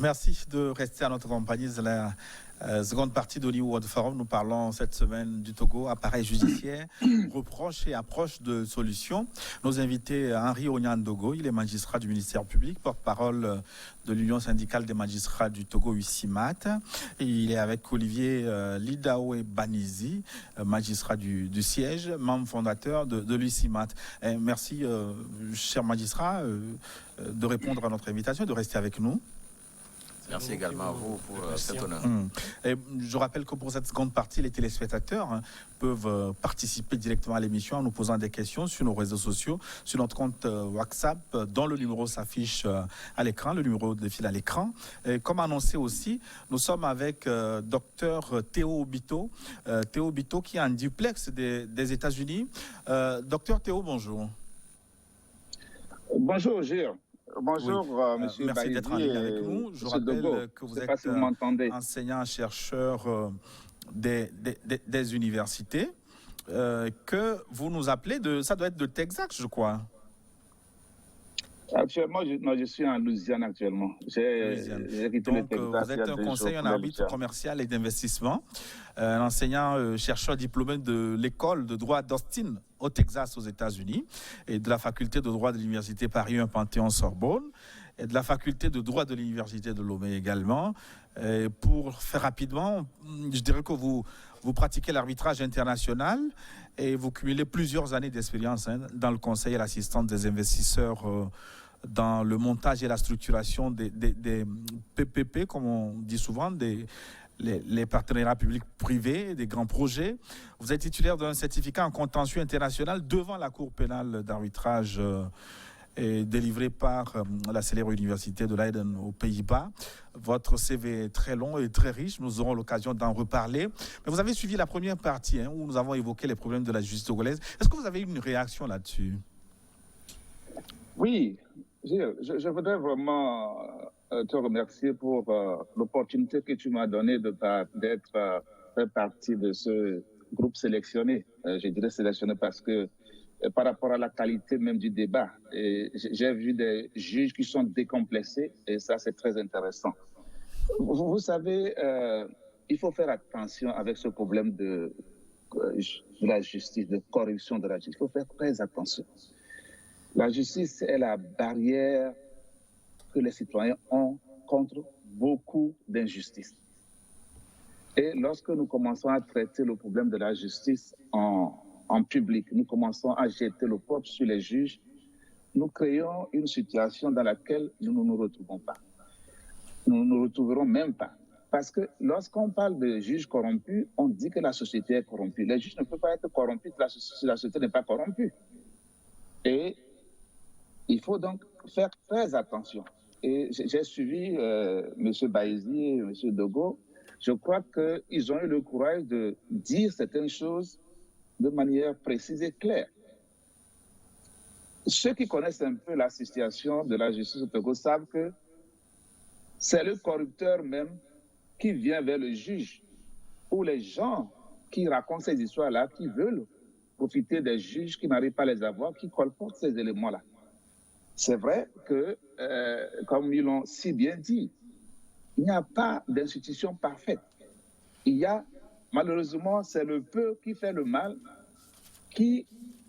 Merci de rester à notre compagnie. C'est la seconde partie d'Hollywood World Forum. Nous parlons cette semaine du Togo, appareil judiciaire, reproches et approches de solutions. Nos invités, Henri Onyandogo, il est magistrat du ministère public, porte-parole de l'Union syndicale des magistrats du Togo, USIMAT. Et il est avec Olivier Lidaoé Banizi, magistrat du siège, membre fondateur de l'USIMAT. Merci, cher magistrat, de répondre à notre invitation et de rester avec nous. Merci également à vous pour cet honneur. Et je rappelle que pour cette seconde partie, les téléspectateurs peuvent participer directement à l'émission en nous posant des questions sur nos réseaux sociaux, sur notre compte WhatsApp, dont le numéro s'affiche à l'écran, le numéro défile à l'écran. Et comme annoncé aussi, nous sommes avec docteur Théo Obito, qui est en duplex des États-Unis. Docteur Théo, bonjour. Bonjour, Gilles. Bonjour, oui. monsieur Merci Baïdi d'être en ligne avec nous. Je rappelle que vous êtes enseignant-chercheur des universités, que vous nous appelez ça doit être de Texas, je crois. Actuellement, je suis en Louisiane actuellement. Donc, vous êtes un conseiller, un arbitre commercial et d'investissement, un enseignant-chercheur diplômé de l'école de droit d'Austin, au Texas, aux États-Unis, et de la faculté de droit de l'Université Paris 1 Panthéon-Sorbonne, et de la faculté de droit de l'Université de Lomé également. Et pour faire rapidement, je dirais que vous pratiquez l'arbitrage international et vous cumulez plusieurs années d'expérience dans le conseil et l'assistance des investisseurs dans le montage et la structuration des PPP, comme on dit souvent, les partenariats publics-privés, des grands projets. Vous êtes titulaire d'un certificat en contentieux international devant la Cour pénale d'arbitrage délivré par la célèbre université de Leiden aux Pays-Bas. Votre CV est très long et très riche. Nous aurons l'occasion d'en reparler. Mais vous avez suivi la première partie où nous avons évoqué les problèmes de la justice togolaise. Est-ce que vous avez une réaction là-dessus? Oui, je voudrais vraiment te remercier pour l'opportunité que tu m'as donnée d'être fait partie de ce groupe sélectionné. Je dirais sélectionné parce que par rapport à la qualité même du débat, j'ai vu des juges qui sont décomplexés et ça, c'est très intéressant. Vous savez, il faut faire attention avec ce problème de la justice, de corruption de la justice. Il faut faire très attention. La justice est la barrière que les citoyens ont contre beaucoup d'injustices. Et lorsque nous commençons à traiter le problème de la justice en public, nous commençons à jeter le propre sur les juges, nous créons une situation dans laquelle nous ne nous retrouvons pas. Nous ne nous retrouverons même pas. Parce que lorsqu'on parle de juges corrompus, on dit que la société est corrompue. Les juges ne peuvent pas être corrompus si la société n'est pas corrompue. Et il faut donc faire très attention. Et j'ai suivi M. Baïzi et M. Dogo. Je crois qu'ils ont eu le courage de dire certaines choses de manière précise et claire. Ceux qui connaissent un peu la situation de la justice au Togo savent que c'est le corrupteur même qui vient vers le juge, ou les gens qui racontent ces histoires-là, qui veulent profiter des juges qui n'arrivent pas à les avoir, qui colportent ces éléments-là. C'est vrai que, comme ils l'ont si bien dit, il n'y a pas d'institution parfaite. Il y a, malheureusement, c'est le peu qui fait le mal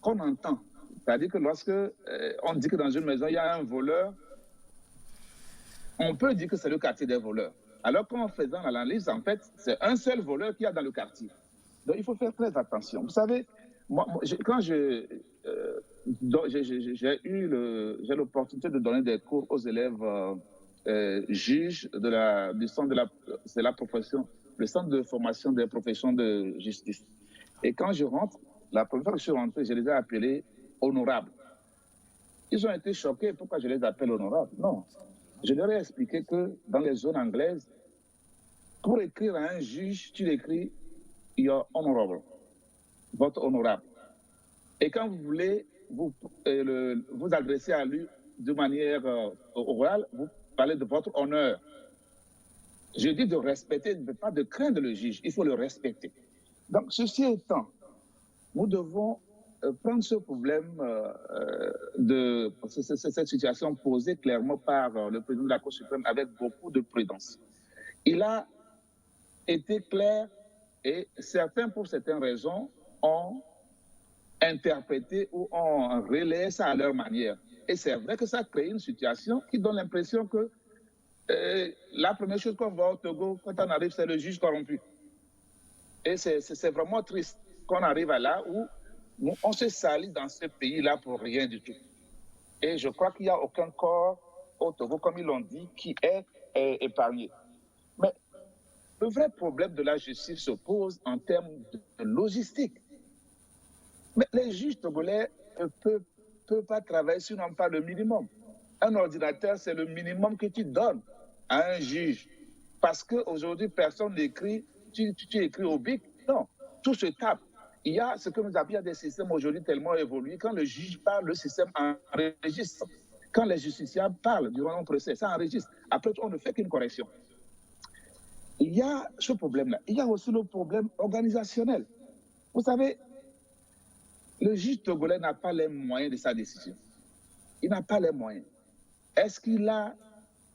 qu'on entend. C'est-à-dire que lorsque on dit que dans une maison, il y a un voleur, on peut dire que c'est le quartier des voleurs. Alors qu'en faisant l'analyse, en fait, c'est un seul voleur qu'il y a dans le quartier. Donc, il faut faire très attention. Vous savez, quand j'ai l'opportunité de donner des cours aux élèves juges du centre de la profession, le centre de formation des professions de justice. Et quand je rentre, la première fois que je suis rentré, je les ai appelés honorables. Ils ont été choqués. Pourquoi je les appelle honorables? Non. Je leur ai expliqué que dans les zones anglaises, pour écrire à un juge, tu l'écris your honorable, votre honorable. Et quand vous voulez vous adresser à lui de manière orale, vous parlez de votre honneur. Je dis de respecter, pas de craindre le juge, il faut le respecter. Donc, ceci étant, nous devons prendre ce problème de cette situation posée clairement par le président de la Cour suprême avec beaucoup de prudence. Il a été clair et certains, pour certaines raisons, ont interprété ou ont relayé ça à leur manière. Et c'est vrai que ça crée une situation qui donne l'impression que la première chose qu'on voit au Togo, quand on arrive, c'est le juge corrompu. Et c'est vraiment triste qu'on arrive à là où on se salit dans ce pays-là pour rien du tout. Et je crois qu'il n'y a aucun corps au Togo, comme ils l'ont dit, qui est épargné. Mais le vrai problème de la justice se pose en termes de logistique. Mais les juges togolais ne peuvent pas travailler s'ils n'ont pas le minimum. Un ordinateur, c'est le minimum que tu donnes à un juge. Parce qu'aujourd'hui, personne n'écrit, tu écris au bic. Non, tout se tape. Il y a ce que nous appelons des systèmes aujourd'hui tellement évolués. Quand le juge parle, le système enregistre. Quand les justiciables parlent durant un procès, ça enregistre. Après, on ne fait qu'une correction. Il y a ce problème-là. Il y a aussi le problème organisationnel. Vous savez, le juge togolais n'a pas les moyens de sa décision. Il n'a pas les moyens. Est-ce qu'il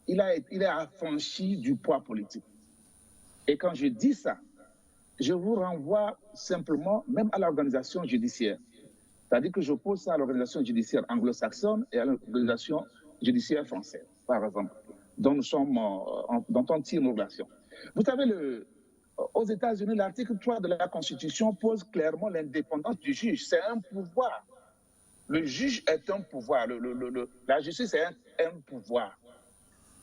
est affranchi du poids politique? Et quand je dis ça, je vous renvoie simplement même à l'organisation judiciaire. C'est-à-dire que je pose ça à l'organisation judiciaire anglo-saxonne et à l'organisation judiciaire française, par exemple, dont on tire nos relations. Vous savez, aux États-Unis, l'article 3 de la Constitution pose clairement l'indépendance du juge. C'est un pouvoir. Le juge est un pouvoir. La justice est un pouvoir.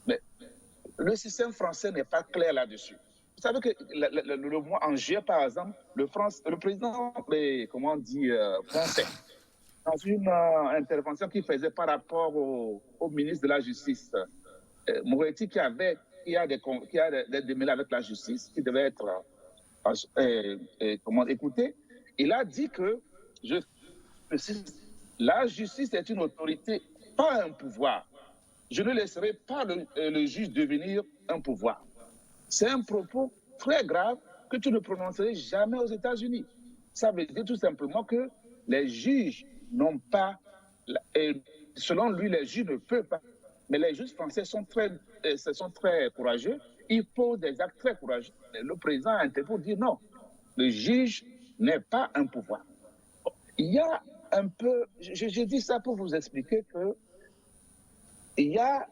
Mais le système français n'est pas clair là-dessus. Vous savez que le mois en juillet, par exemple, le président, français, dans une intervention qu'il faisait par rapport au ministre de la Justice, Moretti, qui a des démêlés avec la justice, qui devait être écouté, il a dit que la justice est une autorité, pas un pouvoir. Je ne laisserai pas le juge devenir un pouvoir. C'est un propos très grave que tu ne prononcerais jamais aux États-Unis. Ça veut dire tout simplement que les juges n'ont pas, selon lui, les juges ne peuvent pas. Mais les juges français sont très courageux. Ils posent des actes très courageux. Le président a été pour dire non, le juge n'est pas un pouvoir. Il y a un peu, je dis ça pour vous expliquer que il y a,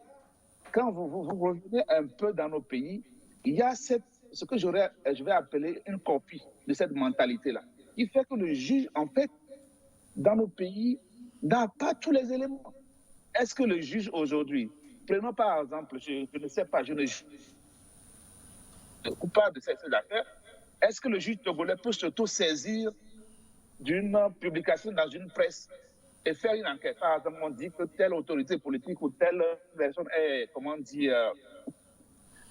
quand vous revenez un peu dans nos pays, il y a ce que je vais appeler une copie de cette mentalité-là, qui fait que le juge, en fait, dans nos pays, n'a pas tous les éléments. Est-ce que le juge aujourd'hui, prenons par exemple, je ne sais pas, je ne suis coupable de ces affaires, est-ce que le juge togolais peut s'auto-saisir d'une publication dans une presse et faire une enquête? Par exemple, on dit que telle autorité politique ou telle personne est,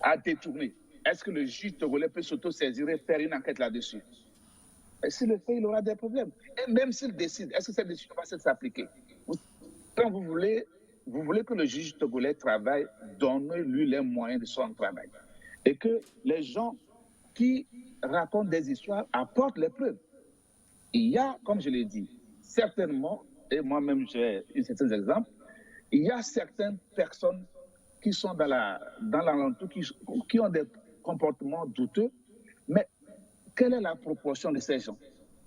a détourné. Est-ce que le juge togolais peut s'auto-saisir et faire une enquête là-dessus? Et s'il le fait, il aura des problèmes. Et même s'il décide, est-ce que cette décision va s'appliquer? Quand vous voulez que le juge togolais travaille, donnez-lui les moyens de son travail. Et que les gens qui racontent des histoires apportent les preuves. Il y a, comme je l'ai dit, certainement, et moi-même j'ai eu certains exemples, il y a certaines personnes qui sont dans l'alentour, qui ont des comportements douteux, mais quelle est la proportion de ces gens?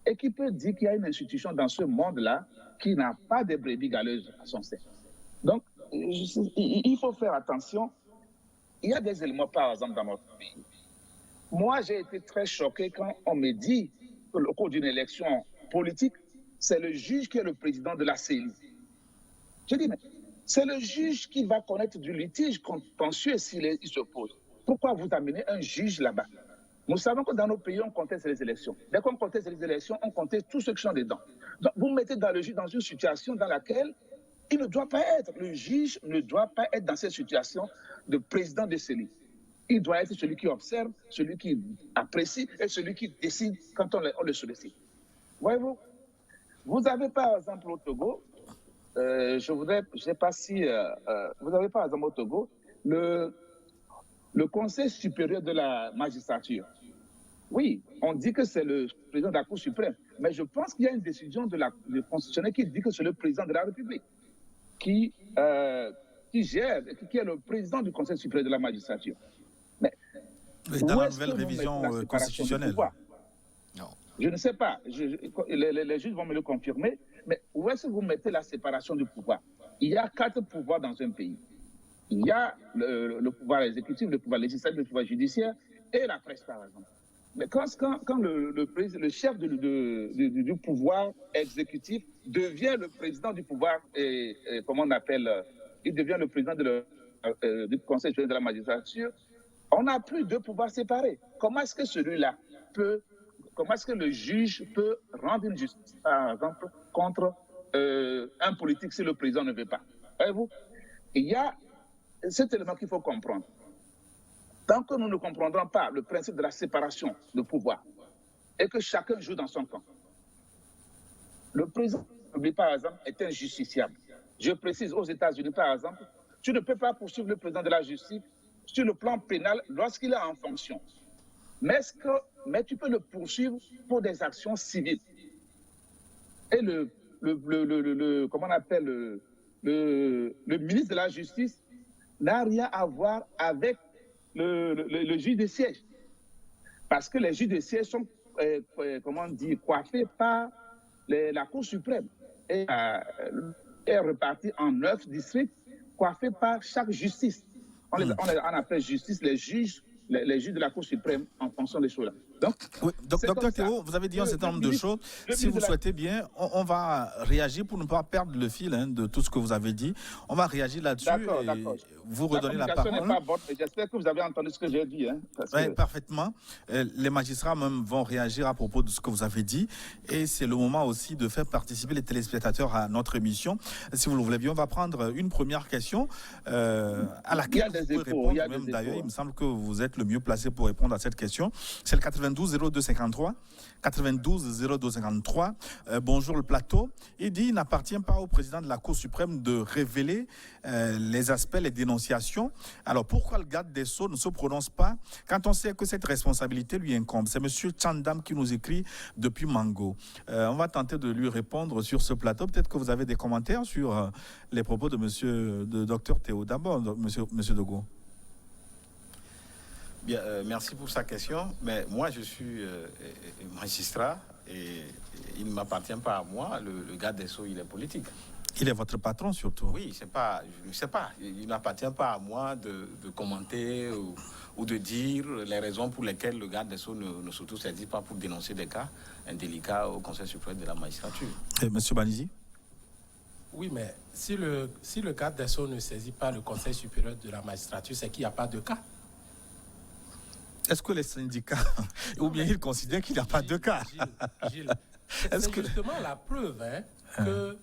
Et qui peut dire qu'il y a une institution dans ce monde-là qui n'a pas de brebis galeuses à son sein? Donc, il faut faire attention. Il y a des éléments, par exemple, dans notre pays. Moi, j'ai été très choqué quand on me dit qu'au cours d'une élection politique, c'est le juge qui est le président de la CENI. Je dis, mais c'est le juge qui va connaître du litige contentieux s'il se pose. Pourquoi vous amenez un juge là-bas? Nous savons que dans nos pays, on conteste les élections. Dès qu'on conteste les élections, on conteste tous ceux qui sont dedans. Donc, vous mettez le juge dans une situation dans laquelle il ne doit pas être. Le juge ne doit pas être dans cette situation de président de CENI. Il doit être celui qui observe, celui qui apprécie et celui qui décide quand on le sollicite. Voyez-vous, vous avez par exemple au Togo, je ne sais pas si vous avez par exemple au Togo le Conseil supérieur de la magistrature. Oui, on dit que c'est le président de la Cour suprême. Mais je pense qu'il y a une décision de la constitutionnelle qui dit que c'est le président de la République qui gère, qui est le président du Conseil suprême de la magistrature. Mais dans la nouvelle révision constitutionnelle. Non. Je ne sais pas. Les juges vont me le confirmer. Mais où est-ce que vous mettez la séparation du pouvoir? Il y a 4 pouvoirs dans un pays. Il y a le pouvoir exécutif, le pouvoir législatif, le pouvoir judiciaire et la presse, par exemple. Mais quand le chef du pouvoir exécutif devient le président du pouvoir, comment on appelle, il devient le président du Conseil supérieur de la magistrature, on n'a plus 2 pouvoirs séparés. Comment est-ce que celui-là comment est-ce que le juge peut rendre une justice, par exemple, contre un politique si le président ne veut pas? Voyez-vous, il y a cet élément qu'il faut comprendre. Tant que nous ne comprendrons pas le principe de la séparation de pouvoir et que chacun joue dans son camp, le président, par exemple, est injusticiable. Je précise, aux États-Unis, par exemple, tu ne peux pas poursuivre le président de la justice sur le plan pénal lorsqu'il est en fonction. Mais tu peux le poursuivre pour des actions civiles. Et comment on appelle, le ministre de la Justice n'a rien à voir avec le juge de siège. Parce que les juges de siège sont, coiffés par la Cour suprême. Et est reparti en 9 districts, coiffés par chaque justice. On appelle justice les juges de la Cour suprême en fonction des choses-là. Donc, oui, docteur Théo, vous avez dit un certain nombre de choses. Si vous souhaitez bien, on va réagir pour ne pas perdre le fil de tout ce que vous avez dit. On va réagir là-dessus et vous redonner la parole. N'est pas bonne, j'espère que vous avez entendu ce que j'ai dit. Oui, parfaitement. Les magistrats même vont réagir à propos de ce que vous avez dit. Et c'est le moment aussi de faire participer les téléspectateurs à notre émission. Si vous le voulez bien, on va prendre une première question à laquelle vous pouvez répondre. Même d'ailleurs, il me semble que vous êtes le mieux placé pour répondre à cette question. C'est le 92 0253. 92 0253. Bonjour le plateau. Il dit il n'appartient pas au président de la Cour suprême de révéler les aspects, les dénonciations. Alors pourquoi le garde des Sceaux ne se prononce pas quand on sait que cette responsabilité lui incombe? C'est M. Chandam qui nous écrit depuis Mango. On va tenter de lui répondre sur ce plateau. Peut-être que vous avez des commentaires sur les propos de Dr Théo. D'abord, monsieur Dogo. Bien, merci pour sa question. Mais moi, je suis magistrat et il ne m'appartient pas à moi. Le garde des Sceaux, il est politique. Il est votre patron surtout. Oui, je ne sais pas. Il n'appartient pas à moi de commenter ou de dire les raisons pour lesquelles le garde des Sceaux ne s'auto-saisit pas pour dénoncer des cas indélicats au Conseil suprême de la magistrature. Et monsieur Banizi? Oui, mais si le garde des Sceaux ne saisit pas le Conseil supérieur de la magistrature, c'est qu'il n'y a pas de cas. Est-ce que les syndicats, ou bien ils considèrent qu'il n'y a pas de cas? Gilles, c'est justement la preuve que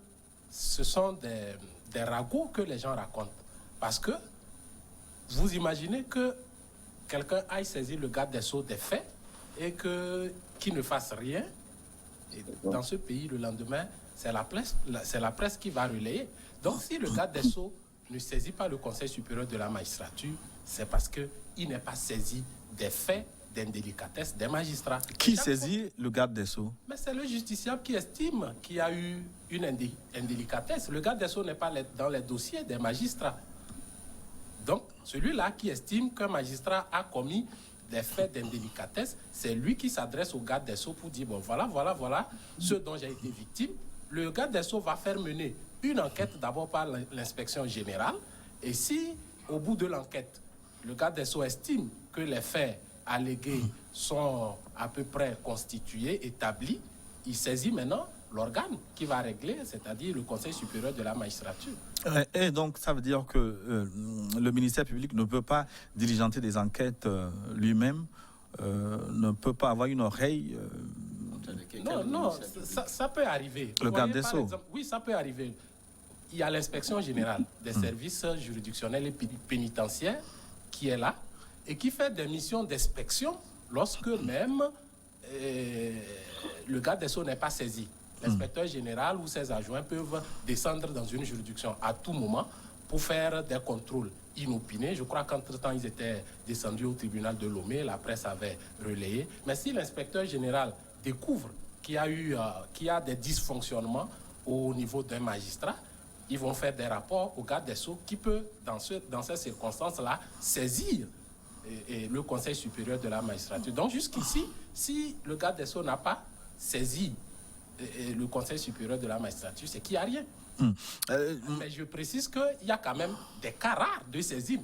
ce sont des ragots que les gens racontent. Parce que vous imaginez que quelqu'un aille saisir le garde des Sceaux des faits et qu'il ne fasse rien. Et dans ce pays, le lendemain, c'est la presse qui va relayer. Donc si le garde des Sceaux ne saisit pas le Conseil supérieur de la magistrature, c'est parce qu'il n'est pas saisi des faits d'indélicatesse des magistrats. Qui saisit le garde des Sceaux? Mais c'est le justiciable qui estime qu'il y a eu une indélicatesse. Le garde des Sceaux n'est pas dans les dossiers des magistrats. Donc, celui-là qui estime qu'un magistrat a commis des faits d'indélicatesse, c'est lui qui s'adresse au garde des Sceaux pour dire, bon, voilà ce dont j'ai été victime. Le garde des Sceaux va faire mener une enquête d'abord par l'inspection générale. Et si, au bout de l'enquête, le garde des Sceaux estime que les faits allégués sont à peu près constitués, établis, il saisit maintenant l'organe qui va régler, c'est-à-dire le Conseil supérieur de la magistrature. Et donc, ça veut dire que le ministère public ne peut pas diligenter des enquêtes lui-même, ne peut pas avoir une oreille... Non, ça peut arriver. Le garde des Sceaux. Oui, ça peut arriver. Il y a l'inspection générale des services juridictionnels et pénitentiaires qui est là et qui fait des missions d'inspection lorsque même le garde des Sceaux n'est pas saisi. L'inspecteur général ou ses adjoints peuvent descendre dans une juridiction à tout moment pour faire des contrôles inopinés. Je crois qu'entre-temps, ils étaient descendus au tribunal de Lomé, la presse avait relayé. Mais si l'inspecteur général découvre qu'il y a des dysfonctionnements au niveau d'un magistrat, ils vont faire des rapports au garde des Sceaux qui peut, dans ces circonstances-là, saisir et le Conseil supérieur de la magistrature. Donc jusqu'ici, si le garde des Sceaux n'a pas saisi le Conseil supérieur de la magistrature, c'est qu'il n'y a rien. Mais je précise qu'il y a quand même des cas rares de saisine.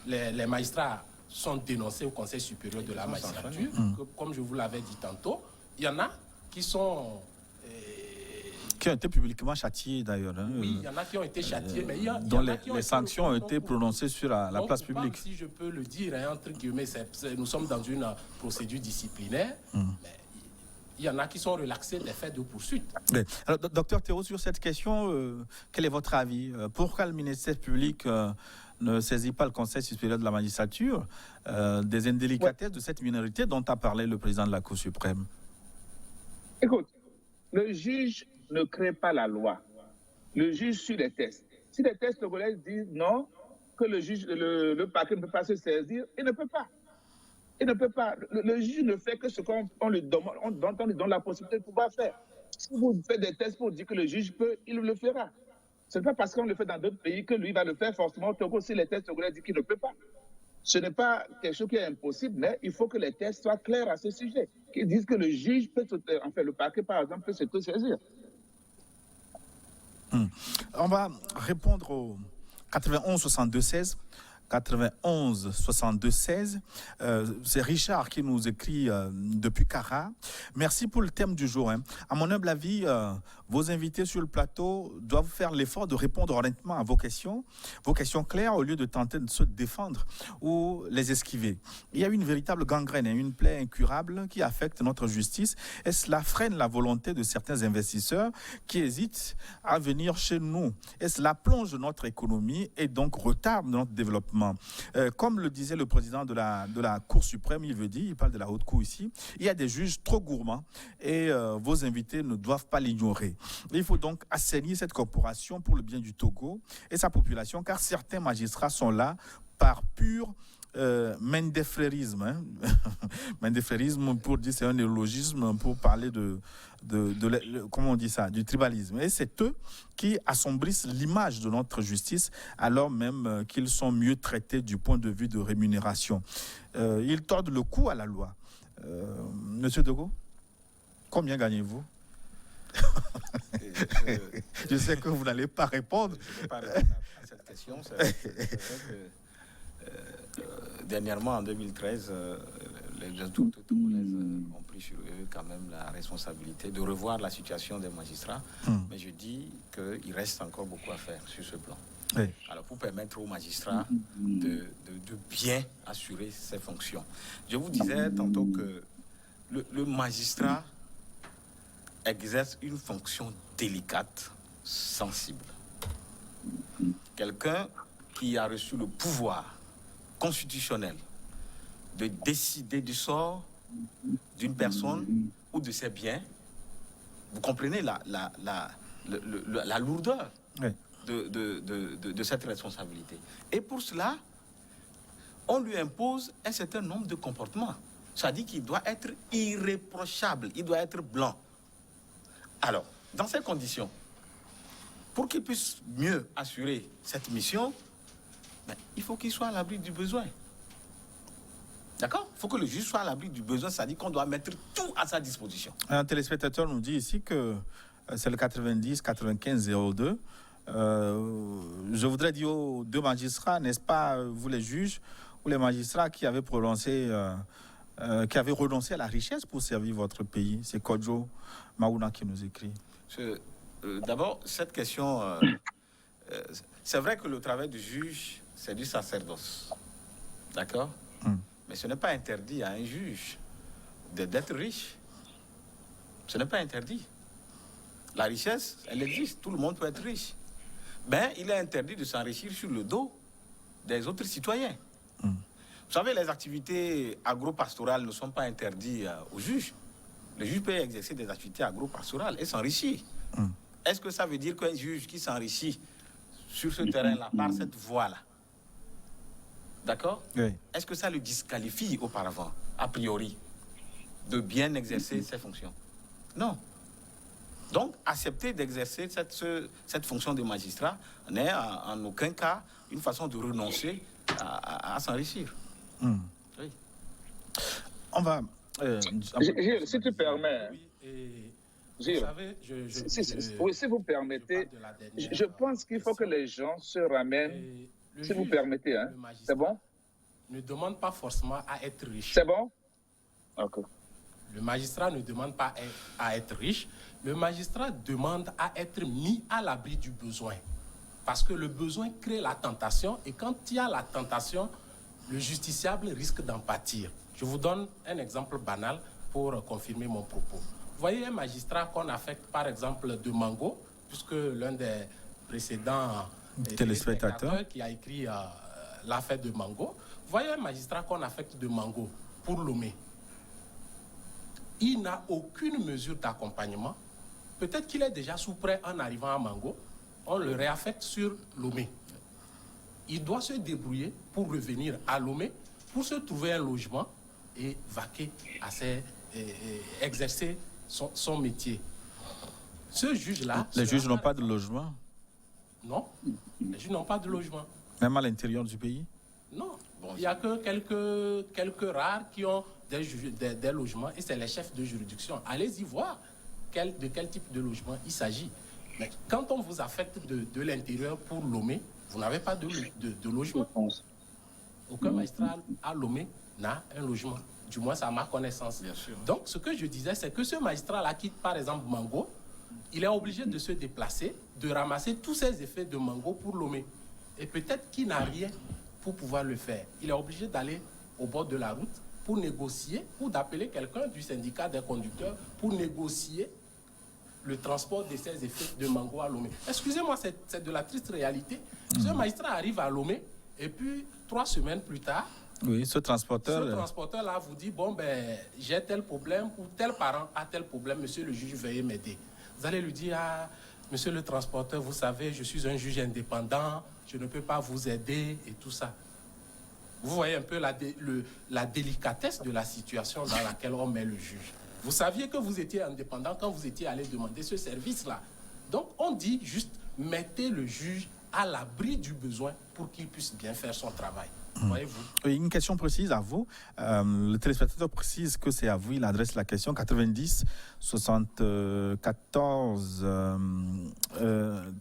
Les magistrats sont dénoncés au Conseil supérieur de la magistrature. Comme je vous l'avais dit tantôt, il y en a qui sont... qui ont été publiquement châtiés d'ailleurs. Hein, oui, il y en a qui ont été châtiés, mais il y en dont a qui ont les sanctions ont été prononcées sur la place publique. Si je peux le dire, hein, entre guillemets, nous sommes dans une procédure disciplinaire, mais il y en a qui sont relaxés des faits de poursuite. Oui. Alors, docteur Thérault, sur cette question, quel est votre avis? Pourquoi le ministère public ne saisit pas le Conseil supérieur de la magistrature des indélicatesses de cette minorité dont a parlé le président de la Cour suprême? Écoute, le juge ne crée pas la loi. Le juge suit les tests. Si les tests togolais disent non, que le parquet ne peut pas se saisir, il ne peut pas. Il ne peut pas. Le juge ne fait que ce qu'on lui demande, dont on lui donne la possibilité de pouvoir faire. Si vous faites des tests pour dire que le juge peut, il le fera. Ce n'est pas parce qu'on le fait dans d'autres pays que lui va le faire forcément au Togo si les tests togolais disent qu'il ne peut pas. Ce n'est pas quelque chose qui est impossible, mais il faut que les tests soient clairs à ce sujet, qui disent que le juge peut, le parquet par exemple, peut se saisir. On va répondre au 91 62 16. 91 62 16. C'est Richard qui nous écrit depuis Cara. Merci pour le thème du jour. Hein. À mon humble avis, vos invités sur le plateau doivent faire l'effort de répondre honnêtement à vos questions claires, au lieu de tenter de se défendre ou les esquiver. Il y a une véritable gangrène, une plaie incurable qui affecte notre justice et cela freine la volonté de certains investisseurs qui hésitent à venir chez nous. Et cela plonge notre économie et donc retarde notre développement. Comme le disait le président de la Cour suprême, il parle de la haute cour ici, il y a des juges trop gourmands et vos invités ne doivent pas l'ignorer. Il faut donc assainir cette corporation pour le bien du Togo et sa population, car certains magistrats sont là par pur mendefrérisme. Hein? Mendefrérisme, pour dire, c'est un néologisme pour parler comment on dit ça, du tribalisme. Et c'est eux qui assombrissent l'image de notre justice, alors même qu'ils sont mieux traités du point de vue de rémunération. Ils tordent le cou à la loi. Monsieur Dogo, combien gagnez-vous? Je sais que vous n'allez pas répondre. Je ne vais pas répondre à cette question. C'est vrai que, dernièrement, en 2013, les autorités togolaises ont pris sur eux quand même la responsabilité de revoir la situation des magistrats. Mais je dis qu'il reste encore beaucoup à faire sur ce plan. Oui. Alors, pour permettre aux magistrats de bien assurer ses fonctions. Je vous disais tantôt que le magistrat exerce une fonction délicate, sensible. Quelqu'un qui a reçu le pouvoir constitutionnel de décider du sort d'une personne ou de ses biens, vous comprenez la lourdeur de cette responsabilité. Et pour cela, on lui impose un certain nombre de comportements. Ça dit qu'il doit être irréprochable, il doit être blanc. Alors, dans ces conditions, pour qu'il puisse mieux assurer cette mission, il faut qu'il soit à l'abri du besoin. D'accord? Il faut que le juge soit à l'abri du besoin, c'est-à-dire qu'on doit mettre tout à sa disposition. Un téléspectateur nous dit ici que c'est le 90 95 02. Je voudrais dire aux deux magistrats, n'est-ce pas, vous les juges ou les magistrats qui avaient renoncé à la richesse pour servir votre pays. C'est Kodjo Maouna qui nous écrit. D'abord, cette question, c'est vrai que le travail du juge, c'est du sacerdoce. D'accord? Mais ce n'est pas interdit à un juge d'être riche. Ce n'est pas interdit. La richesse, elle existe. Tout le monde peut être riche. Mais il est interdit de s'enrichir sur le dos des autres citoyens. Vous savez, les activités agro-pastorales ne sont pas interdites aux juges. Le juge peut exercer des activités agro-pastorales et s'enrichir. Est-ce que ça veut dire qu'un juge qui s'enrichit sur ce terrain-là, par cette voie-là, d'accord? Oui. Est-ce que ça le disqualifie auparavant, a priori, de bien exercer ses fonctions? Non. Donc, accepter d'exercer cette fonction de magistrat n'est en aucun cas une façon de renoncer à s'enrichir. Oui. On va... Gilles, si tu permets... Gilles, si vous permettez, je pense qu'il faut que les gens se ramènent, si vous permettez, hein. C'est bon? Ne demande pas forcément à être riche. C'est bon? Ok. Le magistrat ne demande pas à être riche. Le magistrat demande à être mis à l'abri du besoin. Parce que le besoin crée la tentation. Et quand il y a la tentation, le justiciable risque d'en pâtir. Je vous donne un exemple banal pour confirmer mon propos. Vous voyez un magistrat qu'on affecte par exemple de Mango, puisque l'un des précédents téléspectateurs qui a écrit l'affaire de Mango, vous voyez un magistrat qu'on affecte de Mango pour Lomé. Il n'a aucune mesure d'accompagnement. Peut-être qu'il est déjà sous prêt en arrivant à Mango. On le réaffecte sur Lomé. Il doit se débrouiller pour revenir à Lomé, pour se trouver un logement et vaquer à exercer son métier. Ce juge-là... Les juges n'ont pas de logement? Non, les juges n'ont pas de logement. Même à l'intérieur du pays? Non, il n'y a que quelques rares qui ont des logements et c'est les chefs de juridiction. Allez-y voir de quel type de logement il s'agit. Mais quand on vous affecte de l'intérieur pour Lomé, vous n'avez pas de logement. Aucun magistrat à Lomé n'a un logement. Du moins, à ma connaissance. Bien sûr. Donc, ce que je disais, c'est que ce magistrat-là quitte, par exemple, Mango, il est obligé de se déplacer, de ramasser tous ses effets de Mango pour Lomé. Et peut-être qu'il n'a rien pour pouvoir le faire. Il est obligé d'aller au bord de la route pour négocier, ou d'appeler quelqu'un du syndicat des conducteurs pour négocier le transport de ces effets de Mango à Lomé. Excusez-moi, c'est de la triste réalité. Ce magistrat arrive à Lomé et puis 3 semaines plus tard, oui, ce transporteur-là vous dit, bon, ben, j'ai tel problème ou tel parent a tel problème, monsieur le juge, veuillez m'aider. Vous allez lui dire, ah, monsieur le transporteur, vous savez, je suis un juge indépendant, je ne peux pas vous aider et tout ça. Vous voyez un peu la délicatesse de la situation dans laquelle on met le juge. Vous saviez que vous étiez indépendant quand vous étiez allé demander ce service-là. Donc, on dit juste, mettez le juge à l'abri du besoin pour qu'il puisse bien faire son travail. Voyez-vous. Oui, une question précise à vous. Le téléspectateur précise que c'est à vous. Il adresse la question 90 74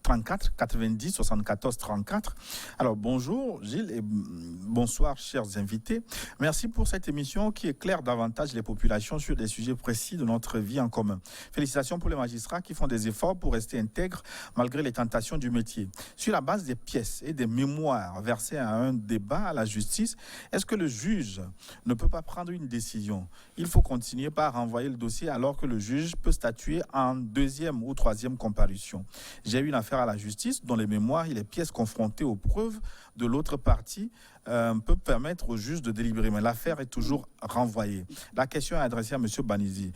34 90 74 34. Alors bonjour Gilles et bonsoir chers invités. Merci pour cette émission qui éclaire davantage les populations sur des sujets précis de notre vie en commun. Félicitations pour les magistrats qui font des efforts pour rester intègres malgré les tentations du métier. Sur la base des pièces et des mémoires versées à un débat à la justice, est-ce que le juge ne peut pas prendre une décision? Il faut continuer par renvoyer le dossier alors que le juge peut statuer en 2e ou 3e comparution. J'ai eu une affaire à la justice dont les mémoires et les pièces confrontées aux preuves de l'autre partie peuvent permettre au juge de délibérer, mais l'affaire est toujours renvoyée. La question est adressée à M. Banizi.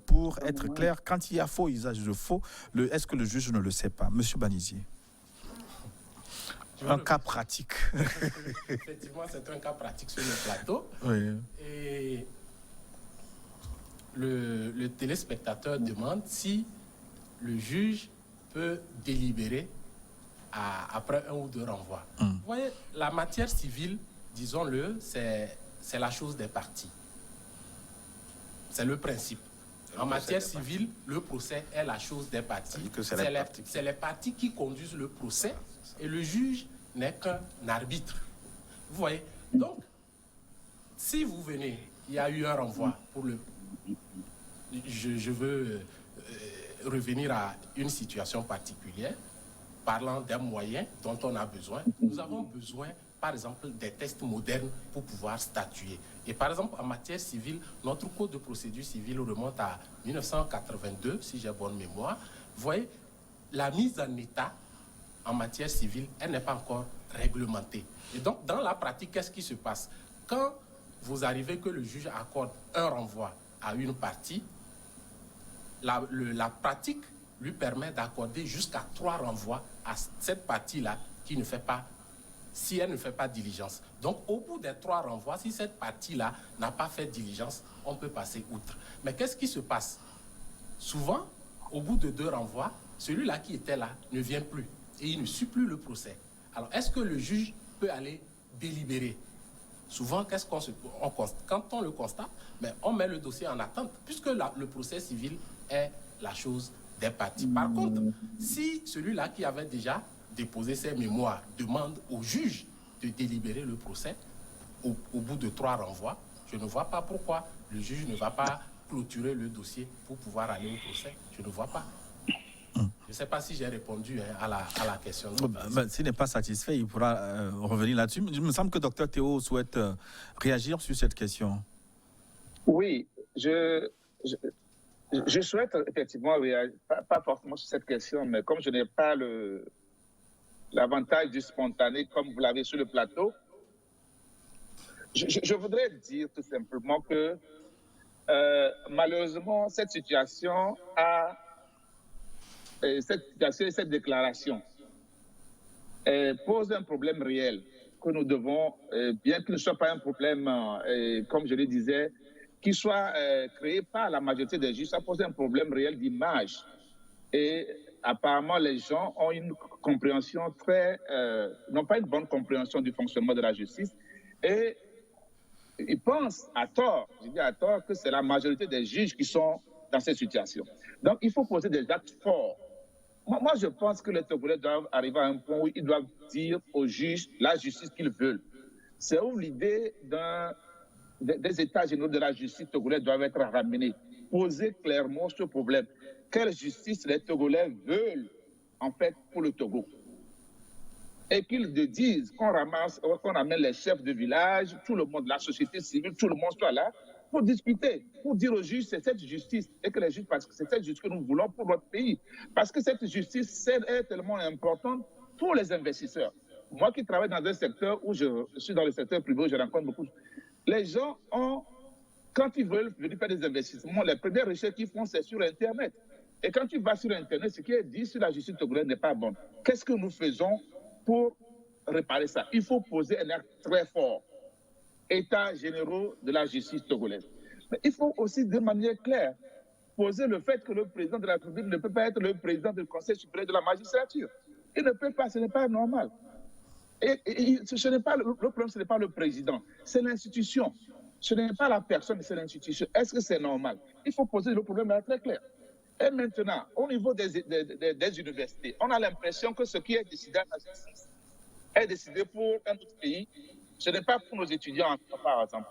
Pour être clair, quand il y a faux usage de faux, est-ce que le juge ne le sait pas? M. Banizi. Un cas pratique. Effectivement, c'est un cas pratique sur le plateau. Oui. Et le téléspectateur demande si le juge peut délibérer après 1 ou 2 renvois. Vous voyez, la matière civile, disons-le, c'est la chose des parties. C'est le principe. En matière civile, le procès est la chose des parties. C'est les parties qui conduisent le procès et le juge n'est qu'un arbitre. Vous voyez? Donc, si vous venez, il y a eu un renvoi pour le... Je veux revenir à une situation particulière, parlant d'un moyen dont on a besoin. Nous avons besoin, par exemple, des tests modernes pour pouvoir statuer. Et par exemple, en matière civile, notre code de procédure civile remonte à 1982, si j'ai bonne mémoire. Vous voyez, la mise en état en matière civile, elle n'est pas encore réglementée. Et donc, dans la pratique, qu'est-ce qui se passe? Quand vous arrivez que le juge accorde un renvoi à une partie, la pratique lui permet d'accorder jusqu'à 3 renvois à cette partie-là qui ne fait pas, si elle ne fait pas diligence. Donc, au bout des 3 renvois, si cette partie-là n'a pas fait diligence, on peut passer outre. Mais qu'est-ce qui se passe? Souvent, au bout de 2 renvois, celui-là qui était là ne vient plus et il ne suit plus le procès. Alors, est-ce que le juge peut aller délibérer? Souvent, quand on le constate, mais on met le dossier en attente, puisque le procès civil est la chose des parties. Par contre, si celui-là qui avait déjà déposé ses mémoires demande au juge de délibérer le procès, au bout de 3 renvois, je ne vois pas pourquoi le juge ne va pas clôturer le dossier pour pouvoir aller au procès. Je ne vois pas. Je ne sais pas si j'ai répondu à la question. S'il n'est pas satisfait, il pourra revenir là-dessus. Il me semble que Dr Théo souhaite réagir sur cette question. Oui, je souhaite effectivement réagir, pas forcément sur cette question, mais comme je n'ai pas l'avantage du spontané comme vous l'avez sur le plateau, je voudrais dire tout simplement que malheureusement, cette situation et cette déclaration pose un problème réel que nous devons, bien qu'il ne soit pas un problème, comme je le disais, qui soit créé par la majorité des juges, ça pose un problème réel d'image. Et apparemment, les gens ont une compréhension n'ont pas une bonne compréhension du fonctionnement de la justice. Et ils pensent à tort, je dis à tort, que c'est la majorité des juges qui sont dans cette situation. Donc, il faut poser des actes forts. Moi, je pense que les Togolais doivent arriver à un point où ils doivent dire aux juges la justice qu'ils veulent. C'est où l'idée des états généraux de la justice togolais doivent être ramenés. Poser clairement ce problème. Quelle justice les Togolais veulent, en fait, pour le Togo. Et qu'ils disent qu'on ramène les chefs de village, tout le monde, la société civile, tout le monde soit là pour discuter, pour dire aux juges c'est cette justice et que les juges, parce que c'est cette justice que nous voulons pour notre pays. Parce que cette justice est tellement importante pour les investisseurs. Moi qui travaille dans un secteur où je suis dans le secteur privé, où je rencontre beaucoup. Les gens quand ils veulent venir faire des investissements, les premières recherches qu'ils font, c'est sur Internet. Et quand tu vas sur Internet, ce qui est dit sur la justice togolaise n'est pas bon. Qu'est-ce que nous faisons pour réparer ça? Il faut poser un acte très fort. États généraux de la justice togolaise. Mais il faut aussi, de manière claire, poser le fait que le président de la République ne peut pas être le président du Conseil supérieur de la magistrature. Il ne peut pas, ce n'est pas normal. Et ce n'est pas le problème, ce n'est pas le président, c'est l'institution. Ce n'est pas la personne, c'est l'institution. Est-ce que c'est normal? Il faut poser le problème là très clair. Et maintenant, au niveau des universités, on a l'impression que ce qui est décidé à la justice est décidé pour un autre pays. Ce n'est pas pour nos étudiants, par exemple.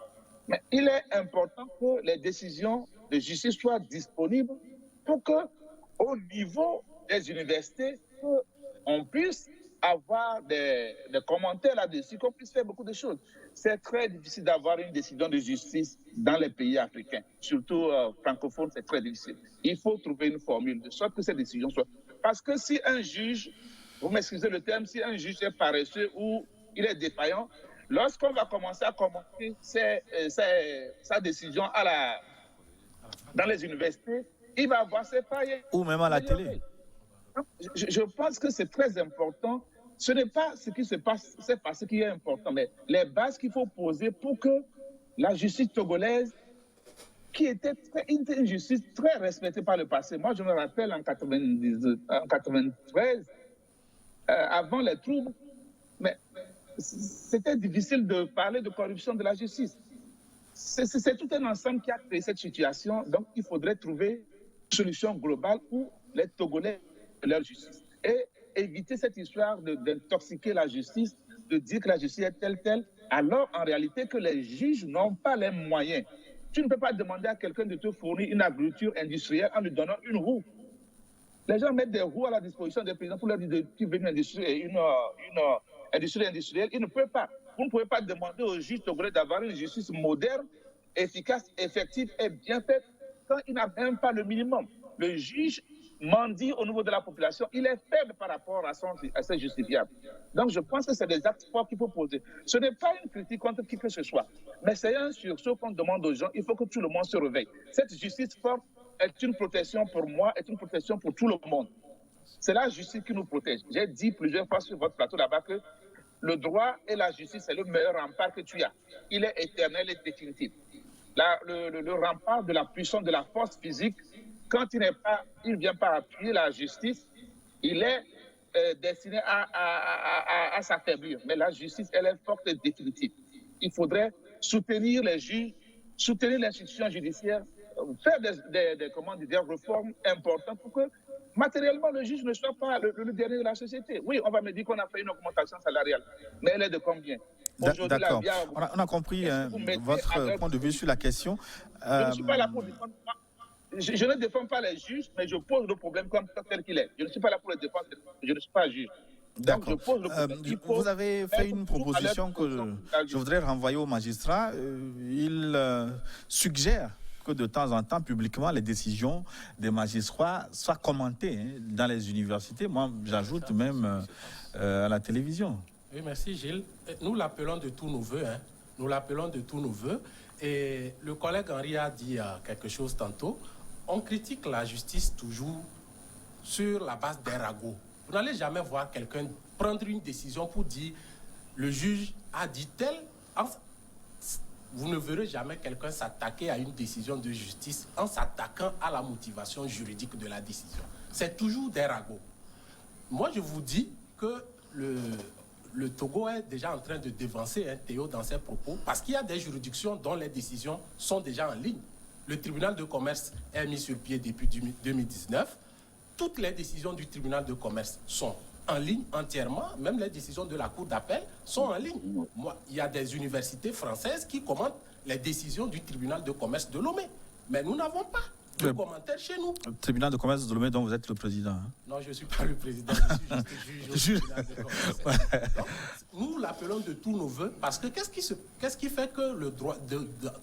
Mais il est important que les décisions de justice soient disponibles pour qu'au niveau des universités, on puisse avoir des commentaires là-dessus, qu'on puisse faire beaucoup de choses. C'est très difficile d'avoir une décision de justice dans les pays africains, surtout francophones, c'est très difficile. Il faut trouver une formule de sorte que ces décisions soient... Parce que si un juge, vous m'excusez le terme, si un juge est paresseux ou il est défaillant, lorsqu'on va commencer à commenter sa décision dans les universités, il va avoir ses failles. Ou même à la télé. Je pense que c'est très important. Ce n'est pas ce qui se passe, c'est pas ce qui est important, mais les bases qu'il faut poser pour que la justice togolaise, qui était une justice très respectée par le passé. Moi, je me rappelle en 93, avant les troubles, mais c'était difficile de parler de corruption de la justice. C'est tout un ensemble qui a créé cette situation. Donc, il faudrait trouver une solution globale pour les Togolais et leur justice. Et éviter cette histoire d'intoxiquer la justice, de dire que la justice est telle, alors en réalité que les juges n'ont pas les moyens. Tu ne peux pas demander à quelqu'un de te fournir une agriculture industrielle en lui donnant une roue. Les gens mettent des roues à la disposition des paysans pour leur dire qu'ils veulent une industrie industrielle. Ils ne peuvent pas. Vous ne pouvez pas demander aux juges togolais d'avoir une justice moderne, efficace, effective et bien faite quand il n'a même pas le minimum. Le juge mendie au niveau de la population, il est faible par rapport à ses justifiables. Donc je pense que c'est des actes forts qu'il faut poser. Ce n'est pas une critique contre qui que ce soit, mais c'est un sursaut qu'on demande aux gens. Il faut que tout le monde se réveille. Cette justice forte est une protection pour moi, est une protection pour tout le monde. C'est la justice qui nous protège. J'ai dit plusieurs fois sur votre plateau là-bas que le droit et la justice, c'est le meilleur rempart que tu as. Il est éternel et définitif. Le rempart de la puissance, de la force physique, quand il ne vient pas appuyer la justice, il est destiné à s'affaiblir. Mais la justice, elle est forte et définitive. Il faudrait soutenir les juges, soutenir l'institution judiciaire, faire des réformes importantes pour que matériellement le juge ne soit pas le dernier de la société. Oui, on va me dire qu'on a fait une augmentation salariale, mais elle est de combien? D'accord. On a compris votre point de vue sur la question. Je ne suis pas là pour défendre. Je ne défends pas les juges, mais je pose le problème comme tel qu'il est. Je ne suis pas là pour les défendre, je ne suis pas juge. D'accord. Vous avez fait une proposition que je voudrais renvoyer au magistrat. Il suggère que de temps en temps, publiquement, les décisions des magistrats soient commentées dans les universités. Moi, j'ajoute même à la télévision. Oui, merci Gilles. Nous l'appelons de tous nos voeux. Nous l'appelons de tous nos voeux. Et le collègue Henri a dit quelque chose tantôt. On critique la justice toujours sur la base d'un ragot. Vous n'allez jamais voir quelqu'un prendre une décision pour dire le juge a dit tel. Vous ne verrez jamais quelqu'un s'attaquer à une décision de justice en s'attaquant à la motivation juridique de la décision. C'est toujours des ragots. Moi, je vous dis que le Togo est déjà en train de dévancer Théo dans ses propos parce qu'il y a des juridictions dont les décisions sont déjà en ligne. Le tribunal de commerce est mis sur pied depuis 2019. Toutes les décisions du tribunal de commerce sont en ligne entièrement. Même les décisions de la cour d'appel sont en ligne. Moi, il y a des universités françaises qui commentent les décisions du tribunal de commerce de Lomé. Mais nous n'avons pas de commentaires chez nous. Le tribunal de commerce de Lomé dont vous êtes le président. Non, je ne suis pas le président, je suis juste juge au tribunal de commerce. Donc, nous l'appelons de tous nos voeux parce que qu'est-ce qui fait que le droit,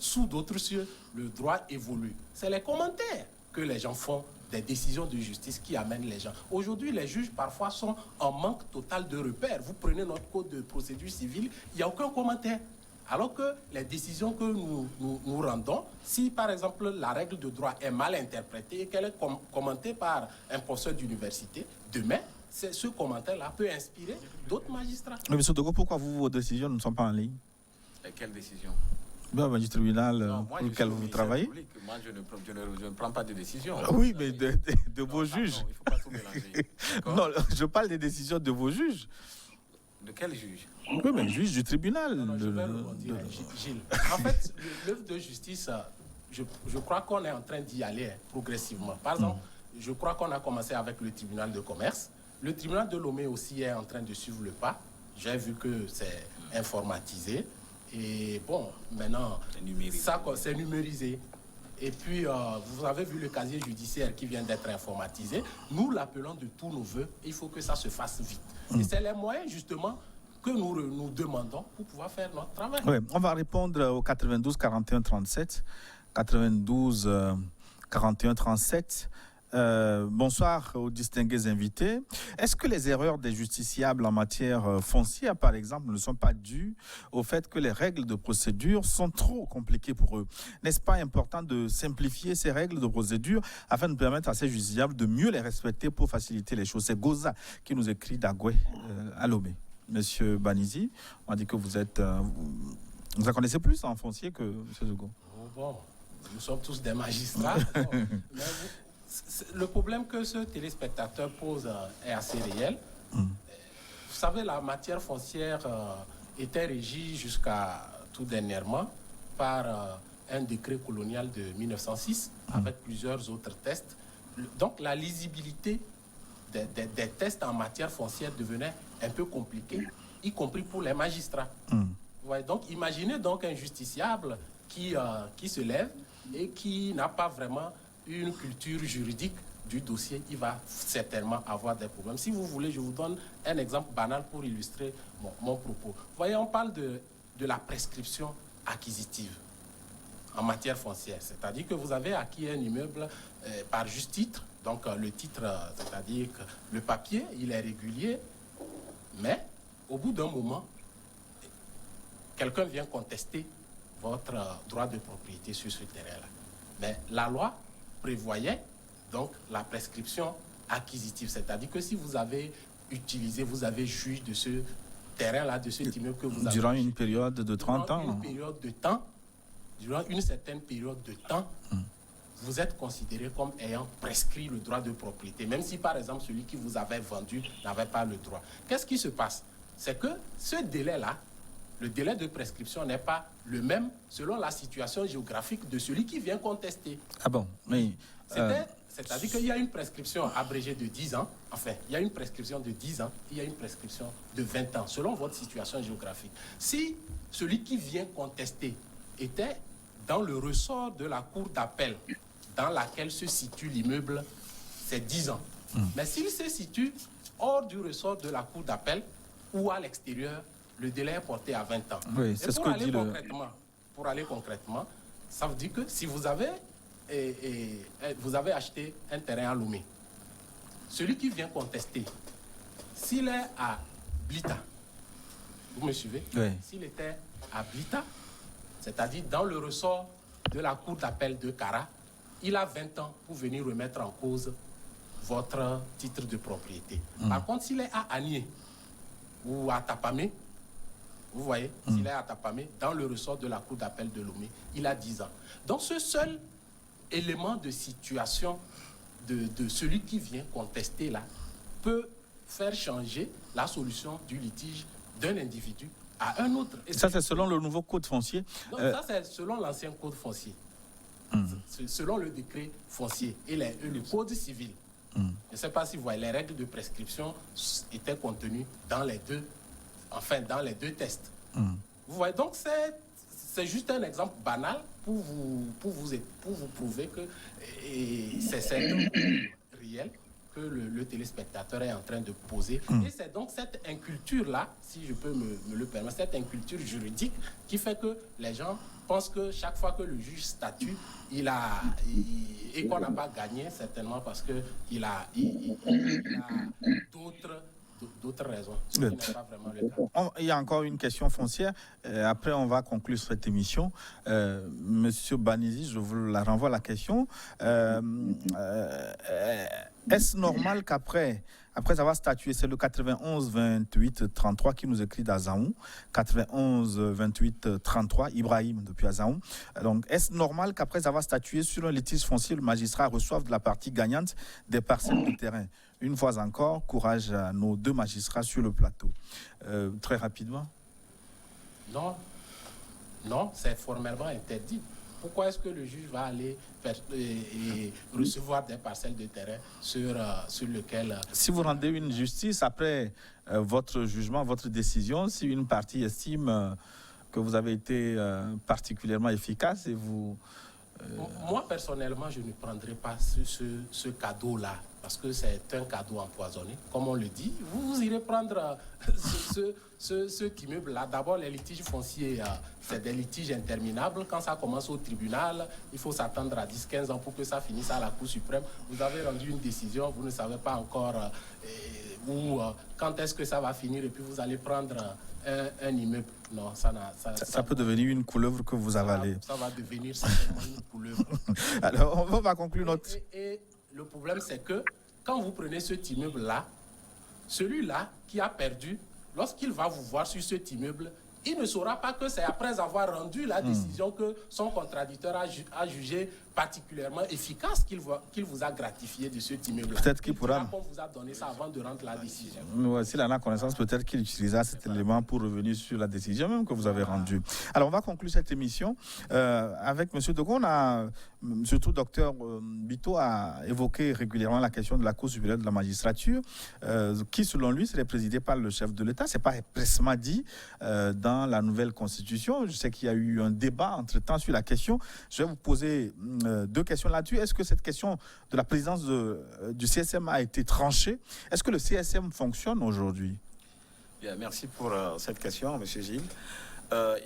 sous d'autres cieux, le droit évolue? C'est les commentaires que les gens font des décisions de justice qui amènent les gens. Aujourd'hui, les juges parfois sont en manque total de repères. Vous prenez notre code de procédure civile, il n'y a aucun commentaire. Alors que les décisions que nous rendons, si par exemple la règle de droit est mal interprétée et qu'elle est commentée par un professeur d'université, demain, ce commentaire-là peut inspirer d'autres magistrats. Mais M. Togo, pourquoi vos décisions ne sont pas en ligne? Et quelles décisions? Du tribunal pour lequel vous travaillez. Moi, je ne prends pas de décision. Oui, mais de vos juges. Non, il ne faut pas tout mélanger. Non, je parle des décisions de vos juges. De quel juge? Oui, mais le juge du tribunal. Non, je vais rebondir, Gilles. En fait, l'œuvre de justice, je crois qu'on est en train d'y aller progressivement. Par exemple, je crois qu'on a commencé avec le tribunal de commerce. Le tribunal de Lomé aussi est en train de suivre le pas. J'ai vu que c'est informatisé. Et bon, maintenant, c'est numérisé. Et puis, vous avez vu le casier judiciaire qui vient d'être informatisé. Nous l'appelons de tous nos voeux. Il faut que ça se fasse vite. Et c'est les moyens, justement, que nous demandons pour pouvoir faire notre travail. Oui, on va répondre au 92 41 37. 92 41 37. Bonsoir aux distingués invités. Est-ce que les erreurs des justiciables en matière foncière, par exemple, ne sont pas dues au fait que les règles de procédure sont trop compliquées pour eux? N'est-ce pas important de simplifier ces règles de procédure afin de permettre à ces justiciables de mieux les respecter pour faciliter les choses? C'est Goza qui nous écrit d'Agoué à Lomé. Monsieur Banizi, on dit que vous en connaissez plus en foncier que M. Zogo. Bon, nous sommes tous des magistrats. Le problème que ce téléspectateur pose est assez réel. Vous savez, la matière foncière était régie jusqu'à tout dernièrement par un décret colonial de 1906 avec plusieurs autres tests. Donc la lisibilité des tests en matière foncière devenait un peu compliquée, y compris pour les magistrats. Ouais, donc imaginez donc un justiciable qui se lève et qui n'a pas vraiment une culture juridique du dossier. Il va certainement avoir des problèmes. Si vous voulez, je vous donne un exemple banal pour illustrer mon propos. Vous voyez, on parle de la prescription acquisitive en matière foncière. C'est-à-dire que vous avez acquis un immeuble par juste titre. Donc le titre, c'est-à-dire que le papier, il est régulier, mais au bout d'un moment, quelqu'un vient contester votre droit de propriété sur ce terrain-là. Mais la loi prévoyait donc la prescription acquisitif. C'est-à-dire que si vous avez utilisé, vous avez joui de ce terrain-là, de cet immeuble que vous avez... Durant une période de 30 ans. Durant une certaine période de temps, vous êtes considéré comme ayant prescrit le droit de propriété, même si, par exemple, celui qui vous avait vendu n'avait pas le droit. Qu'est-ce qui se passe? C'est que ce délai-là, le délai de prescription n'est pas le même selon la situation géographique de celui qui vient contester. Ah bon? Mais... C'est-à-dire qu'il y a une prescription abrégée de 10 ans, enfin, il y a une prescription de 10 ans, il y a une prescription de 20 ans, selon votre situation géographique. Si celui qui vient contester était dans le ressort de la cour d'appel dans laquelle se situe l'immeuble, c'est 10 ans. Mais s'il se situe hors du ressort de la cour d'appel ou à l'extérieur, le délai est porté à 20 ans. Oui, c'est ce que dit le... Pour aller concrètement, ça veut dire que si vous avez acheté un terrain à Lomé, celui qui vient contester, s'il est à Blita, vous me suivez? Oui. S'il était à Blita, c'est-à-dire dans le ressort de la cour d'appel de Kara, il a 20 ans pour venir remettre en cause votre titre de propriété. Par contre, s'il est à Anié ou à Tapamé, vous voyez, s'il est à Tapamé, dans le ressort de la cour d'appel de Lomé, il a 10 ans. Donc ce seul élément de situation de celui qui vient contester là peut faire changer la solution du litige d'un individu à un autre. Et ça, c'est selon le nouveau code foncier? Non, ça, c'est selon l'ancien code foncier. Selon le décret foncier et le code civil. Je ne sais pas si vous voyez, les règles de prescription étaient contenues dans les deux, dans les deux tests. Vous voyez, donc c'est juste un exemple banal pour vous prouver que c'est réel que le téléspectateur est en train de poser. Et c'est donc cette inculture-là, si je peux me le permettre, cette inculture juridique qui fait que les gens pensent que chaque fois que le juge statue, et qu'on n'a pas gagné, certainement parce qu'il a d'autres raisons. Ce qui n'est pas vraiment le cas. Il y a encore une question foncière. Après, on va conclure cette émission. Monsieur Banizi, je vous la renvoie la question. Est-ce normal qu'après avoir statué, c'est le 91-28-33 qui nous écrit d'Azaou, 91-28-33, Ibrahim depuis Azaou. Donc, est-ce normal qu'après avoir statué sur un litige foncier, le magistrat reçoive de la partie gagnante des parcelles de terrain? Une fois encore, courage à nos deux magistrats sur le plateau. Très rapidement. Non, c'est formellement interdit. Pourquoi est-ce que le juge va aller recevoir des parcelles de terrain sur lequel... Si vous rendez une justice après votre jugement, votre décision, si une partie estime que vous avez été particulièrement efficace et vous... Moi, personnellement, je ne prendrai pas ce cadeau-là, parce que c'est un cadeau empoisonné, comme on le dit. Vous irez prendre cet immeuble-là. D'abord, les litiges fonciers, c'est des litiges interminables. Quand ça commence au tribunal, il faut s'attendre à 10-15 ans pour que ça finisse à la Cour suprême. Vous avez rendu une décision, vous ne savez pas encore quand est-ce que ça va finir, et puis vous allez prendre un immeuble. Non, ça peut devenir une couleuvre que vous avalez. Ça va devenir certainement une couleuvre. Alors, on va conclure notre... Et le problème, c'est que quand vous prenez cet immeuble-là, celui-là qui a perdu, lorsqu'il va vous voir sur cet immeuble, il ne saura pas que c'est après avoir rendu la décision que son contradicteur a jugé particulièrement efficace qu'il vous a gratifié de cet immeuble. Peut-être qu'il pourra... On vous a donné ça avant de rendre la décision. S'il en a connaissance, peut-être qu'il utilisera cet élément pour revenir sur la décision même que vous avez rendue. Alors, on va conclure cette émission avec M. Dogon. On a, surtout Dr Bito a évoqué régulièrement la question de la Cour supérieure de la magistrature, qui, selon lui, serait présidée par le chef de l'État. Ce n'est pas expressément dit dans la nouvelle Constitution. Je sais qu'il y a eu un débat entre-temps sur la question. Je vais vous poser deux questions là-dessus. Est-ce que cette question de la présidence du CSM a été tranchée? Est-ce que le CSM fonctionne aujourd'hui? Bien, merci pour cette question, M. Gilles.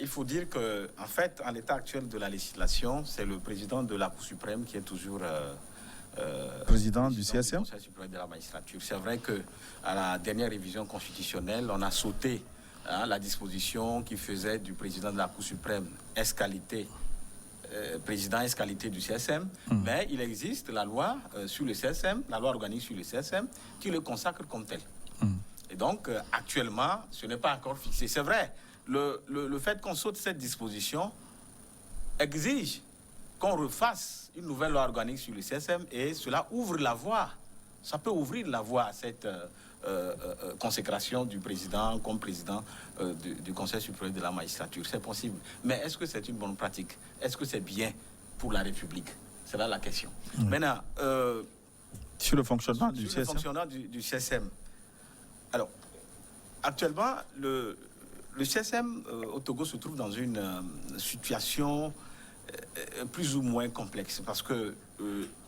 Il faut dire qu'en fait, en l'état actuel de la législation, c'est le président de la Cour suprême qui est toujours président du CSM. Conseil supérieur de la magistrature. C'est vrai qu'à la dernière révision constitutionnelle, on a sauté la disposition qui faisait du président de la Cour suprême ex qualité président escalité du CSM, mais il existe la loi sur le CSM, la loi organique sur le CSM, qui le consacre comme tel. Et donc, actuellement, ce n'est pas encore fixé. C'est vrai, le fait qu'on saute cette disposition exige qu'on refasse une nouvelle loi organique sur le CSM et cela ouvre la voie. Ça peut ouvrir la voie à cette consécration du président comme président du Conseil supérieur de la magistrature. C'est possible. Mais est-ce que c'est une bonne pratique? Est-ce que c'est bien pour la République? C'est là la question. Maintenant, sur le fonctionnement du CSM. Le fonctionnement du CSM. Alors, actuellement, le CSM au Togo se trouve dans une situation plus ou moins complexe parce que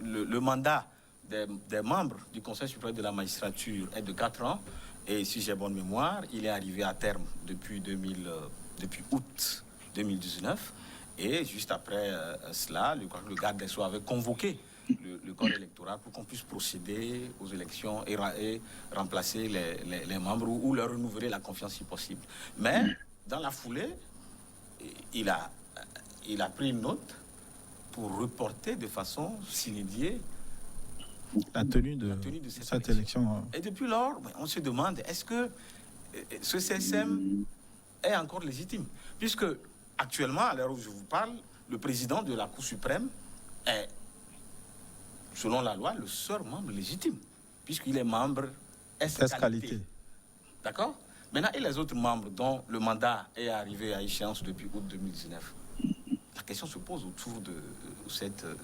le mandat des membres du Conseil supérieur de la magistrature est de 4 ans et si j'ai bonne mémoire, il est arrivé à terme depuis août 2019 et juste après cela, le garde des Sceaux avait convoqué le corps électoral pour qu'on puisse procéder aux élections et remplacer les membres ou leur renouveler la confiance si possible. Mais dans la foulée, il a pris une note pour reporter de façon sine-die la tenue de cette élection. Et depuis lors, on se demande, est-ce que ce CSM est encore légitime? Puisque actuellement, à l'heure où je vous parle, le président de la Cour suprême est, selon la loi, le seul membre légitime, puisqu'il est membre S-qualité. D'accord? Maintenant, et les autres membres dont le mandat est arrivé à échéance depuis août 2019? La question se pose autour de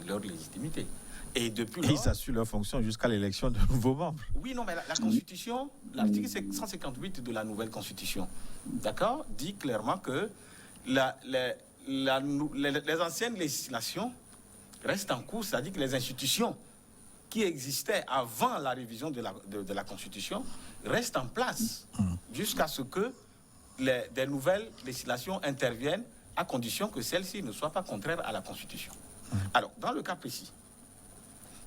leur légitimité. Et depuis lors, ils assurent leur fonction jusqu'à l'élection de nouveaux membres. Oui, non, mais la Constitution, l'article 158 de la nouvelle Constitution, d'accord, dit clairement que les anciennes législations restent en cours, c'est-à-dire que les institutions qui existaient avant la révision de la Constitution restent en place jusqu'à ce que des nouvelles législations interviennent à condition que celles-ci ne soient pas contraires à la Constitution. Alors, dans le cas précis,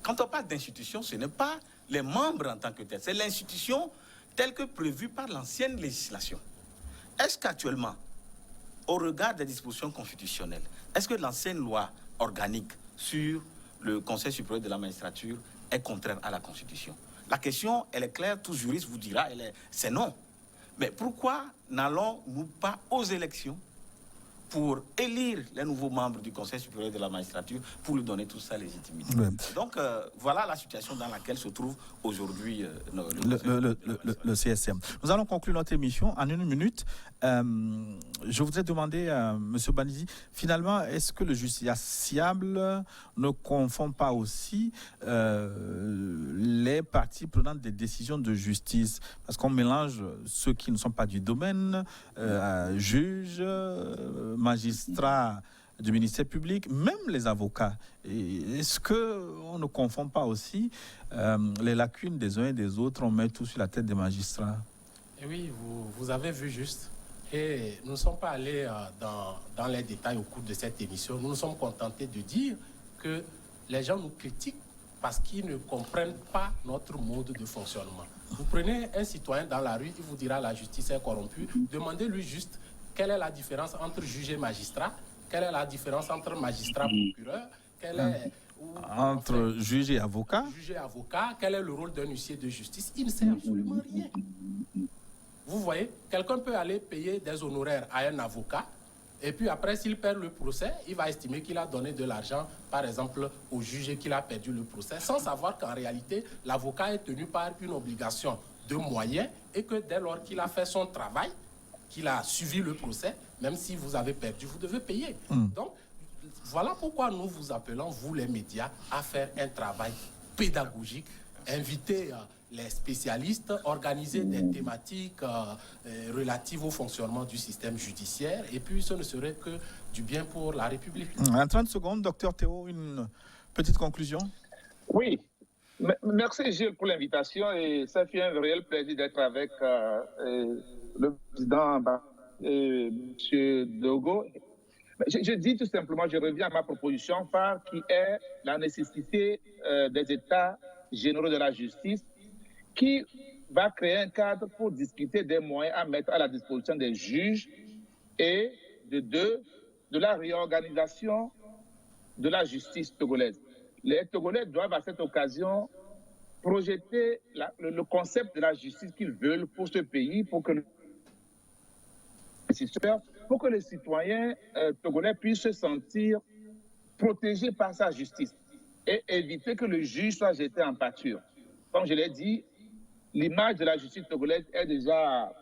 quand on parle d'institution, ce n'est pas les membres en tant que tels, c'est l'institution telle que prévue par l'ancienne législation. Est-ce qu'actuellement, au regard des dispositions constitutionnelles, est-ce que l'ancienne loi organique sur le Conseil supérieur de la magistrature est contraire à la Constitution? La question, elle est claire, tout juriste vous dira, c'est non. Mais pourquoi n'allons-nous pas aux élections pour élire les nouveaux membres du Conseil supérieur de la magistrature, pour lui donner toute sa légitimité? Donc, voilà la situation dans laquelle se trouve aujourd'hui le CSM. Nous allons conclure notre émission en 1 minute. Je voudrais demander à M. Banizi, finalement, est-ce que le justiciable ne confond pas aussi les parties prenantes des décisions de justice? Parce qu'on mélange ceux qui ne sont pas du domaine, juges, magistrats du ministère public, même les avocats. Est-ce qu'on ne confond pas aussi les lacunes des uns et des autres? On met tout sur la tête des magistrats. Et oui, vous avez vu juste. Et nous ne sommes pas allés dans les détails au cours de cette émission. Nous nous sommes contentés de dire que les gens nous critiquent parce qu'ils ne comprennent pas notre mode de fonctionnement. Vous prenez un citoyen dans la rue, il vous dira la justice est corrompue. Demandez-lui juste quelle est la différence entre juge et magistrat, quelle est la différence entre magistrat et procureur, entre juge et avocat. Juge et avocat, quel est le rôle d'un huissier de justice? Il ne sait absolument rien. Vous voyez, quelqu'un peut aller payer des honoraires à un avocat, et puis après, s'il perd le procès, il va estimer qu'il a donné de l'argent, par exemple, au juge qu'il a perdu le procès, sans savoir qu'en réalité, l'avocat est tenu par une obligation de moyens, et que dès lors qu'il a fait son travail, qu'il a suivi le procès, même si vous avez perdu, vous devez payer. Donc, voilà pourquoi nous vous appelons, vous les médias, à faire un travail pédagogique, inviter les spécialistes, organiser des thématiques relatives au fonctionnement du système judiciaire, et puis ce ne serait que du bien pour la République. En 30 secondes, docteur Théo, une petite conclusion. Oui, merci Gilles pour l'invitation, et ça fait un réel plaisir d'être avec le président et M. Dogo. Je dis tout simplement, je reviens à ma proposition phare qui est la nécessité des États généraux de la justice qui va créer un cadre pour discuter des moyens à mettre à la disposition des juges et de la réorganisation de la justice togolaise. Les Togolais doivent à cette occasion projeter le concept de la justice qu'ils veulent pour ce pays, pour que les citoyens togolais puissent se sentir protégés par sa justice et éviter que le juge soit jeté en pâture. Comme je l'ai dit, l'image de la justice togolaise est déjà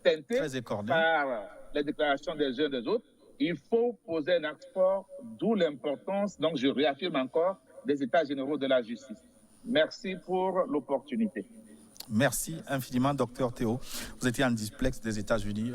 teintée par les déclarations des uns et des autres. Il faut poser un acte fort, d'où l'importance, donc je réaffirme encore, des États généraux de la justice. Merci pour l'opportunité. Merci infiniment, Dr Théo. Vous étiez en duplex des États-Unis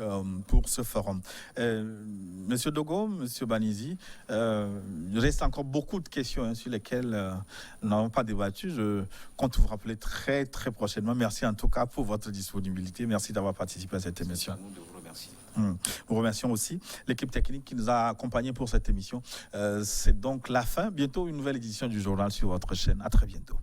pour ce forum. Monsieur Dogo, Monsieur Banizi, il reste encore beaucoup de questions sur lesquelles nous n'avons pas débattu. Je compte vous rappeler très, très prochainement. Merci en tout cas pour votre disponibilité. Merci d'avoir participé à cette émission. C'est à nous de vous remercier. Nous remercions aussi l'équipe technique qui nous a accompagnés pour cette émission. C'est donc la fin. Bientôt, une nouvelle édition du journal sur votre chaîne. À très bientôt.